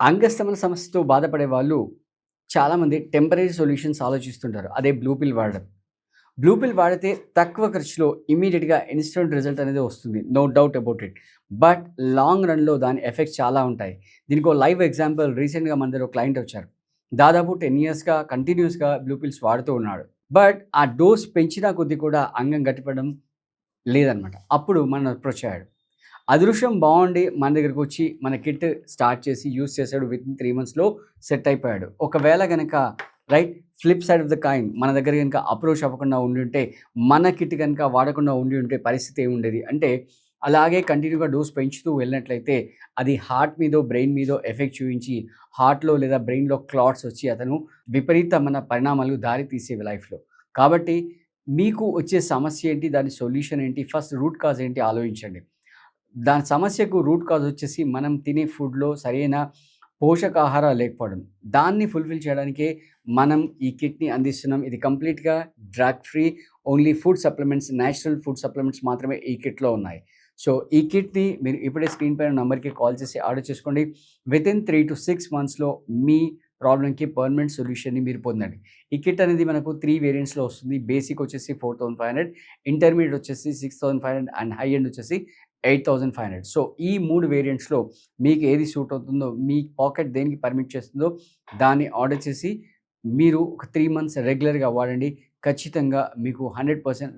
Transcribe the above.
అంగస్తమన సమస్యతో బాధపడే వాళ్ళు చాలామంది టెంపరరీ సొల్యూషన్స్ ఆలోచిస్తుంటారు. అదే బ్లూ పిల్ వాడడం. బ్లూ పిల్ వాడితే తక్కువ ఖర్చులో ఇమ్మీడియేట్‌గా ఇన్‌స్టంట్ రిజల్ట్ అనేది వస్తుంది. No doubt about it. But long రన్‌లో దాని ఎఫెక్ట్స్ చాలా ఉంటాయి. దీనికో లైవ్ ఎగ్జాంపుల్ రీసెంట్‌గా మన దగ్గర ఒక క్లయింట్ వచ్చారు. దాదాపు 10 ఇయర్స్‌గా కంటిన్యూయస్‌గా బ్లూ పిల్స్ వాడుతూ ఉన్నాడు. బట్ ఆ డోస్ పెంచిన కొద్దీ కూడా అంగం గట్టిపడడం లేదనమాట. అప్పుడు మనల్ని అప్రోచ్ అయ్యాడు. అదృష్టం బావుండి మన దగ్గరకొచ్చి మన కిట్ స్టార్ట్ చేసి యూజ్ చేసాడు. వితిన్ 3 మంత్స్‌లో సెట్ అయిపోయాడు. ఒకవేళ గనక right flip side of the coin మన దగ్గర గనక అప్రోచ్ అవ్వకుండా ఉండుంటే, మన కిట్ గనక వాడకుండా ఉండి ఉంటే పరిస్థితి ఏముండేది? అంటే అలాగే కంటిన్యూగా డోస్ పెంచుతూ వెళ్ళినట్లయితే అది హార్ట్ మీదో, బ్రెయిన్ మీదో ఎఫెక్ట్ చూయించి హార్ట్‌లో లేదా బ్రెయిన్‌లో క్లాట్స్ వచ్చి అతను విపరీతమైన పరిణామాలు దారి తీసేవి లైఫ్‌లో. కాబట్టి మీకు వచ్చే సమస్య ఏంటి? దాని సొల్యూషన్ ఏంటి? ఫస్ట్ రూట్ కాజ్ ఏంటి ఆలోచించండి. దాని సమస్యకు రూట్ కాజ్ వచ్చేసి మనం తినే ఫుడ్‌లో సరైన పోషకాహారాలు లేకపోవడం. దాన్ని ఫుల్‌ఫిల్ చేయడానికే మనం ఈ కిట్‌ని అందిస్తున్నాం. ఇది కంప్లీట్‌గా drug free. Only food supplements, natural food supplements మాత్రమే ఈ కిట్‌లో ఉన్నాయి. సో, ఈ కిట్‌ని మీరు ఇప్పుడే స్క్రీన్ పైన నంబర్‌కి కాల్ చేసి ఆర్డర్ చేసుకోండి. వితిన్ 3-6 మంత్స్‌లో మీ ప్రాబ్లమ్‌కి పర్మనెంట్ సొల్యూషన్‌ని మీరు పొందండి. ఈ కిట్ అనేది మనకు 3 వేరియంట్స్‌లో వస్తుంది. బేసిక్ వచ్చేసి 4500, ఇంటర్మీడియేట్ వచ్చేసి 6500 అండ్ హై ఎండ్ వచ్చేసి 8500. సో, ఈ 3 వేరియంట్స్‌లో మీకు ఏది సూట్ అవుతుందో, మీ పాకెట్ దేనికి పర్మిట్ చేస్తుందో దాన్ని ఆర్డర్ చేసి మీరు ఒక 3 మంత్స్ రెగ్యులర్‌గా వాడండి. ఖచ్చితంగా మీకు 100%